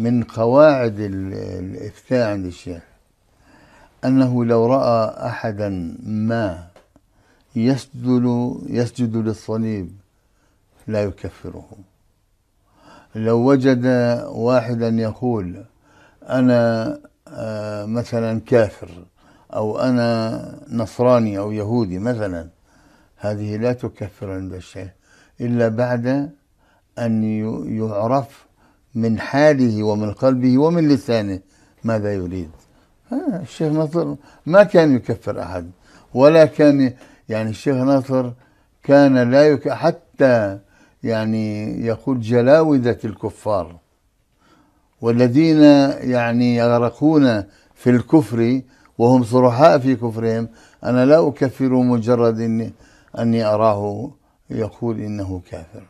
من قواعد الإفتاء عند الشيخ أنه لو رأى أحدا ما يسجد للصليب لا يكفره. لو وجد واحدا يقول أنا مثلا كافر أو أنا نصراني أو يهودي مثلا، هذه لا تكفر عند الشيخ إلا بعد أن يعرف من حاله ومن قلبه ومن لسانه ماذا يريد. الشيخ ناصر ما كان يكفر أحد، ولا كان يعني الشيخ ناصر كان لا حتى يعني يقول جلاوذة الكفار والذين يعني يغرقون في الكفر وهم صرحاء في كفرهم، أنا لا أكفر مجرد أني أراه يقول إنه كافر.